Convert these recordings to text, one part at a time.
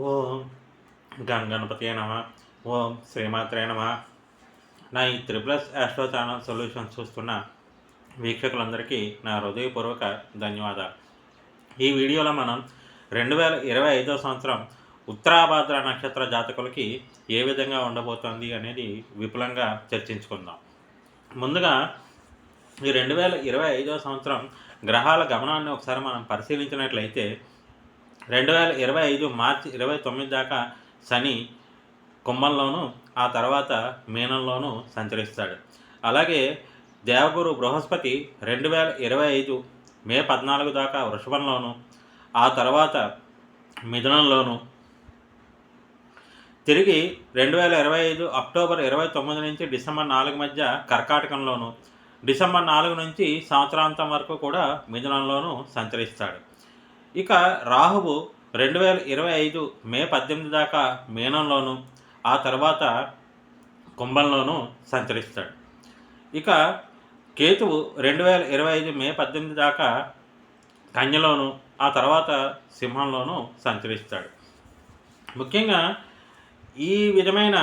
ఓం గం గణపతియే నమ. ఓం శ్రీమాత్రే నమ. నా ఈ త్రిప్లస్ ఆస్ట్రో ఛానల్ సొల్యూషన్స్ చూస్తున్న వీక్షకులందరికీ నా హృదయపూర్వక ధన్యవాదాలు. ఈ వీడియోలో మనం 2025 సంవత్సరం ఉత్తరాభాద్ర నక్షత్ర జాతకులకి ఏ విధంగా ఉండబోతోంది అనేది విపులంగా చర్చించుకుందాం. ముందుగా ఈ 2025 సంవత్సరం గ్రహాల గమనాన్ని ఒకసారి మనం పరిశీలించినట్లయితే 2025 మార్చి 29 దాకా శని కుంభంలోనూ ఆ తర్వాత మీనంలోనూ సంచరిస్తాడు. అలాగే దేవగురు బృహస్పతి 2025 మే 14 దాకా వృషభంలోను, ఆ తర్వాత మిథునంలోను, తిరిగి 2025 అక్టోబర్ 29 నుంచి డిసెంబర్ 4 మధ్య కర్కాటకంలోను, డిసెంబర్ 4 నుంచి సంవత్సరాంతం వరకు కూడా మిథునంలోనూ సంచరిస్తాడు. ఇక రాహువు 2025 మే 18 దాకా మీనంలోను, ఆ తర్వాత కుంభంలోనూ సంచరిస్తాడు. ఇక కేతువు 2025 మే 18 దాకా కన్యలోను, ఆ తర్వాత సింహంలోనూ సంచరిస్తాడు. ముఖ్యంగా ఈ విధమైన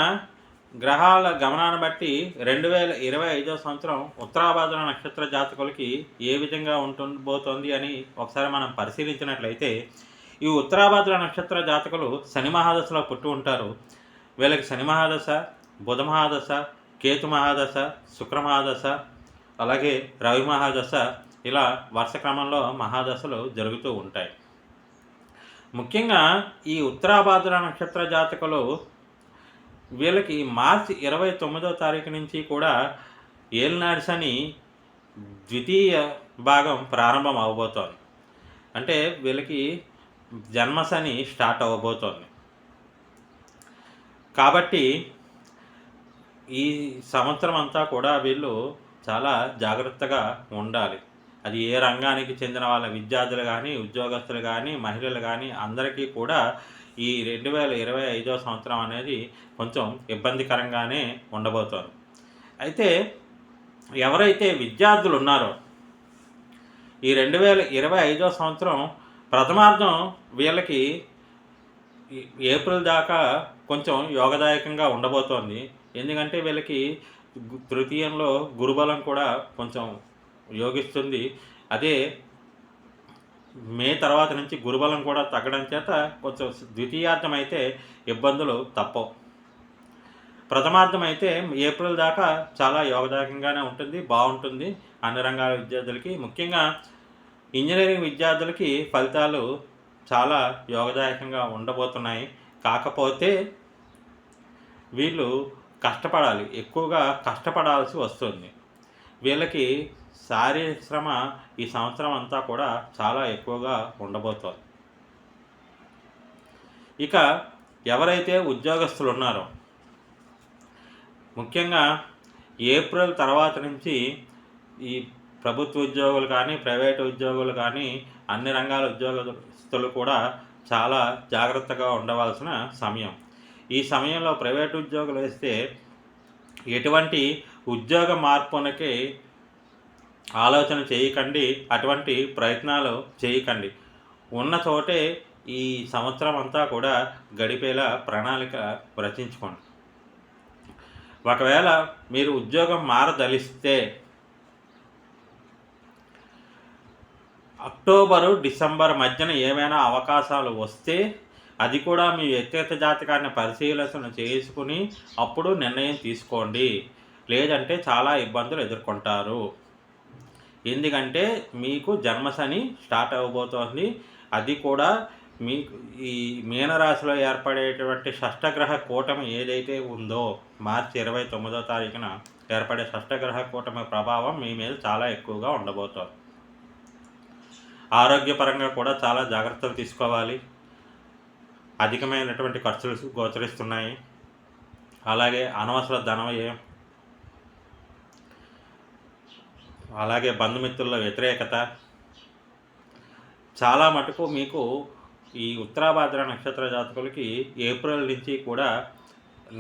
గ్రహాల గమనాన్ని బట్టి 2025 సంవత్సరం ఉత్తరాభాద్ర నక్షత్ర జాతకులకి ఏ విధంగా ఉండబోతోంది అని ఒకసారి మనం పరిశీలించినట్లయితే, ఈ ఉత్తరాభాద్ర నక్షత్ర జాతకులు శని మహాదశలో పుట్టి ఉంటారు. వీళ్ళకి శని మహాదశ, బుధ మహాదశ, కేతు మహాదశ, శుక్ర మహాదశ, అలాగే రవి మహాదశ, ఇలా వరుస క్రమంలో మహాదశలు జరుగుతూ ఉంటాయి. ముఖ్యంగా ఈ ఉత్తరాభాద్ర నక్షత్ర జాతకులు వీళ్ళకి మార్చి 29వ తారీఖు నుంచి కూడా ఏలినాటి శని ద్వితీయ భాగం ప్రారంభం అవబోతోంది. అంటే వీళ్ళకి జన్మశని స్టార్ట్ అవ్వబోతోంది. కాబట్టి ఈ సంవత్సరం అంతా కూడా వీళ్ళు చాలా జాగ్రత్తగా ఉండాలి. అది ఏ రంగానికి చెందిన వాళ్ళ విద్యార్థులు కానీ, ఉద్యోగస్తులు కానీ, మహిళలు కానీ అందరికీ కూడా ఈ 2025 సంవత్సరం అనేది కొంచెం ఇబ్బందికరంగానే ఉండబోతోంది. అయితే ఎవరైతే విద్యార్థులు ఉన్నారో ఈ 2025 సంవత్సరం ప్రథమార్థం వీళ్ళకి ఏప్రిల్ దాకా కొంచెం యోగదాయకంగా ఉండబోతోంది. ఎందుకంటే వీళ్ళకి తృతీయంలో గురుబలం కూడా కొంచెం యోగిస్తుంది. అదే మే తర్వాత నుంచి గురుబలం కూడా తగ్గడం చేత కొంచెం ద్వితీయార్థం అయితే ఇబ్బందులు తప్పవు. ప్రథమార్థం అయితే ఏప్రిల్ దాకా చాలా యోగదాయకంగానే ఉంటుంది, బాగుంటుంది అన్ని రంగాల విద్యార్థులకి. ముఖ్యంగా ఇంజనీరింగ్ విద్యార్థులకి ఫలితాలు చాలా యోగదాయకంగా ఉండబోతున్నాయి. కాకపోతే వీళ్ళు కష్టపడాలి, ఎక్కువగా కష్టపడాల్సి వస్తుంది. వీళ్ళకి శారీరక శ్రమ ఈ సంవత్సరం అంతా కూడా చాలా ఎక్కువగా ఉండబోతోంది. ఇక ఎవరైతే ఉద్యోగస్తులు ఉన్నారో ముఖ్యంగా ఏప్రిల్ తర్వాత నుంచి ఈ ప్రభుత్వ ఉద్యోగులు కానీ, ప్రైవేటు ఉద్యోగులు కానీ, అన్ని రంగాల ఉద్యోగస్తులు కూడా చాలా జాగ్రత్తగా ఉండవలసిన సమయం. ఈ సమయంలో ప్రైవేటు ఉద్యోగులు వేస్తే ఎటువంటి ఉద్యోగ మార్పునకి ఆలోచన చేయకండి, అటువంటి ప్రయత్నాలు చేయకండి. ఉన్న చోటే ఈ సంవత్సరం అంతా కూడా గడిపేలా ప్రణాళిక రచించుకోండి. ఒకవేళ మీరు ఉద్యోగం మారదలిస్తే అక్టోబరు, డిసెంబర్ మధ్యన ఏమైనా అవకాశాలు వస్తే అది కూడా మీ వ్యక్తిగత జాతకాన్ని పరిశీలన చేసుకుని అప్పుడు నిర్ణయం తీసుకోండి. లేదంటే చాలా ఇబ్బందులు ఎదుర్కొంటారు. ఎందుకంటే మీకు జన్మశని స్టార్ట్ అవ్వబోతోంది. అది కూడా మీకు ఈ మీనరాశిలో ఏర్పడేటువంటి షష్టగ్రహ కూటమి ఏదైతే ఉందో మార్చి 29వ తారీఖున ఏర్పడే షష్టగ్రహ కూటమి ప్రభావం మీ మీద చాలా ఎక్కువగా ఉండబోతోంది. ఆరోగ్యపరంగా కూడా చాలా జాగ్రత్తలు తీసుకోవాలి. అధికమైనటువంటి ఖర్చులు గోచరిస్తున్నాయి. అలాగే అనవసర ధనవ్యయం, అలాగే బంధుమిత్రుల వ్యతిరేకత, చాలా మటుకు మీకు ఈ ఉత్తరాభాద్ర నక్షత్ర జాతకులకి ఏప్రిల్ నుంచి కూడా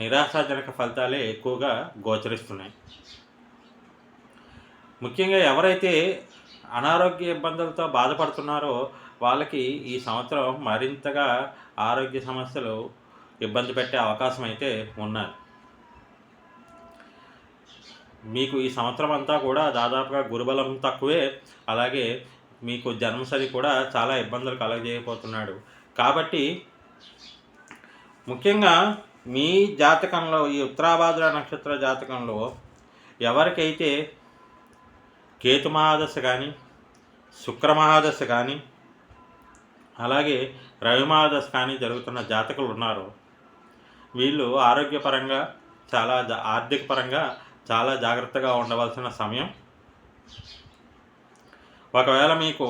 నిరాశాజనక ఫలితాలే ఎక్కువగా గోచరిస్తున్నాయి. ముఖ్యంగా ఎవరైతే అనారోగ్య ఇబ్బందులతో బాధపడుతున్నారో వాళ్ళకి ఈ సంవత్సరం మరింతగా ఆరోగ్య సమస్యలు ఇబ్బంది పెట్టే అవకాశం అయితే ఉన్నది. మీకు ఈ సంవత్సరం అంతా కూడా దాదాపుగా గురుబలం తక్కువే, అలాగే మీకు జన్మశని కూడా చాలా ఇబ్బందులు కలగజేయబోతున్నాడు. కాబట్టి ముఖ్యంగా మీ జాతకంలో ఈ ఉత్తరాభాద్ర నక్షత్ర జాతకంలో ఎవరికైతే కేతు మహాదశ కానీ, శుక్ర మహాదశ కానీ, అలాగే రవి మహాదశ కానీ జరుగుతున్న జాతకులు ఉన్నారో వీళ్ళు ఆరోగ్యపరంగా ఆర్థిక పరంగా చాలా జాగ్రత్తగా ఉండవలసిన సమయం. ఒకవేళ మీకు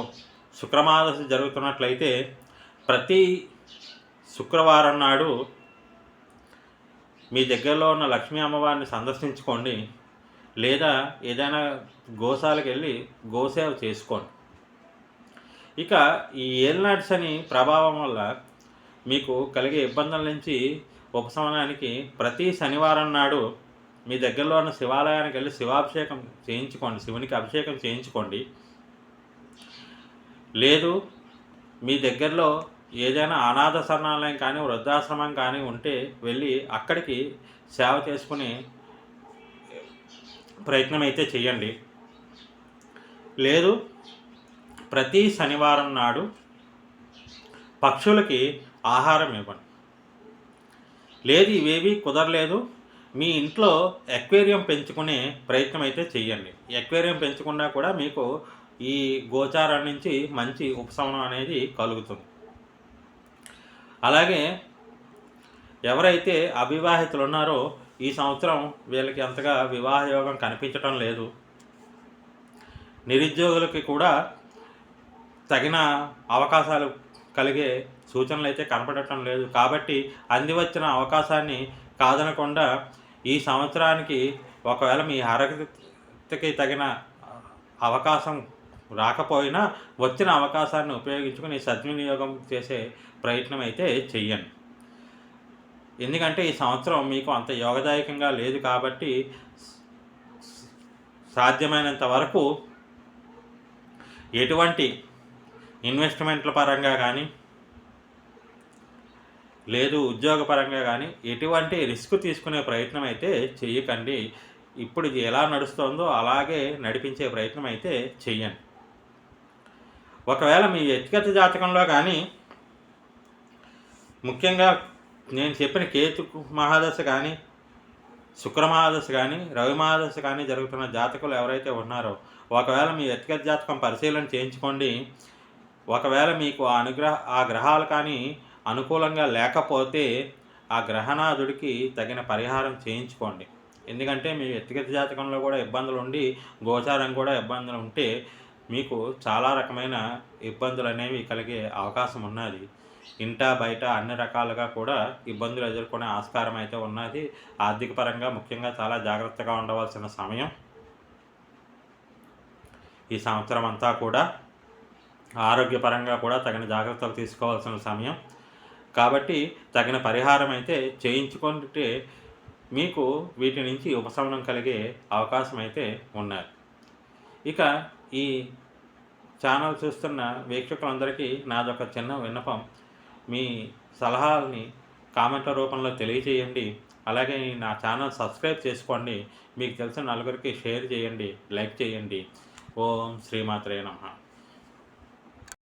శుక్రమహాదశ జరుగుతున్నట్లయితే ప్రతి శుక్రవారం నాడు మీ దగ్గరలో ఉన్న లక్ష్మీ అమ్మవారిని సందర్శించుకోండి, లేదా ఏదైనా గోశాలకు వెళ్ళి గోసేవ చేసుకోండి. ఇక ఈ ఏలినాటి శని ప్రభావం వల్ల మీకు కలిగే ఇబ్బందుల నుంచి ఉపశమనానికి ప్రతి శనివారం నాడు మీ దగ్గరలో ఉన్న శివాలయానికి వెళ్ళి శివాభిషేకం చేయించుకోండి, శివునికి అభిషేకం చేయించుకోండి. లేదు మీ దగ్గరలో ఏదైనా అనాథ శరణాలయం కానీ వృద్ధాశ్రమం కానీ ఉంటే వెళ్ళి అక్కడికి సేవ చేసుకుని ప్రయత్నం అయితే చేయండి. లేదు ప్రతి శనివారం నాడు పక్షులకి ఆహారం ఇవ్వండి. లేదు ఇవేవి కుదరలేదు మీ ఇంట్లో ఎక్వేరియం పెంచుకునే ప్రయత్నం అయితే చేయండి. ఎక్వేరియం పెంచుకున్నా కూడా మీకు ఈ గోచారం నుంచి మంచి ఉపశమనం అనేది కలుగుతుంది. అలాగే ఎవరైతే అవివాహితులు ఉన్నారో ఈ సంవత్సరం వీళ్ళకి అంతగా వివాహ యోగం కనిపించటం లేదు. నిరుద్యోగులకి కూడా తగిన అవకాశాలు కలిగే సూచనలు అయితే కనపడటం లేదు. కాబట్టి అంది వచ్చిన అవకాశాన్ని కాదనకుండా ఈ సంవత్సరానికి ఒకవేళ మీ అర్హతకి తగిన అవకాశం రాకపోయినా వచ్చిన అవకాశాన్ని ఉపయోగించుకుని సద్వినియోగం చేసే ప్రయత్నం అయితే చెయ్యండి. ఎందుకంటే ఈ సంవత్సరం మీకు అంత యోగదాయకంగా లేదు. కాబట్టి సాధ్యమైనంత వరకు ఎటువంటి ఇన్వెస్ట్మెంట్ల పరంగా కానీ లేదు ఉద్యోగపరంగా కానీ ఎటువంటి రిస్క్ తీసుకునే ప్రయత్నం అయితే చెయ్యకండి. ఇప్పుడు ఇది ఎలా నడుస్తుందో అలాగే నడిపించే ప్రయత్నం అయితే చెయ్యండి. ఒకవేళ మీ వ్యక్తిగత జాతకంలో కానీ ముఖ్యంగా నేను చెప్పిన కేతు మహాదశ కానీ శుక్ర మహాదశ కానీ రవి మహాదశ కానీ జరుగుతున్న జాతకులు ఎవరైతే ఉన్నారో ఒకవేళ మీ వ్యక్తిగత జాతకం పరిశీలన చేయించుకోండి. ఒకవేళ మీకు ఆ గ్రహాలు కానీ అనుకూలంగా లేకపోతే ఆ గ్రహనాథుడికి తగిన పరిహారం చేయించుకోండి. ఎందుకంటే మీ వ్యక్తిగత జాతకంలో కూడా ఇబ్బందులు ఉండి గోచారం కూడా ఇబ్బందులు ఉంటే మీకు చాలా రకమైన ఇబ్బందులు అనేవి కలిగే అవకాశం ఉన్నది. ఇంట బయట అన్ని రకాలుగా కూడా ఇబ్బందులు ఎదుర్కొనే ఆస్కారం అయితే ఉన్నది. ఆర్థిక పరంగా ముఖ్యంగా చాలా జాగ్రత్తగా ఉండవలసిన సమయం ఈ సంవత్సరం అంతా కూడా. ఆరోగ్యపరంగా కూడా తగిన జాగ్రత్తలు తీసుకోవాల్సిన సమయం. కాబట్టి తగిన పరిహారం అయితే చేయించుకుంటే మీకు వీటి నుంచి ఉపశమనం కలిగే అవకాశం అయితే ఉన్నది. ఇక ఈ ఛానల్ చూస్తున్న వీక్షకులందరికీ నాదొక చిన్న విన్నపం, మీ సలహాలని కామెంట్ల రూపంలో తెలియజేయండి. అలాగే నా ఛానల్ సబ్స్క్రైబ్ చేసుకోండి. మీకు తెలిసిన నలుగురికి షేర్ చేయండి, లైక్ చేయండి. ఓం శ్రీమాత్రే నమః.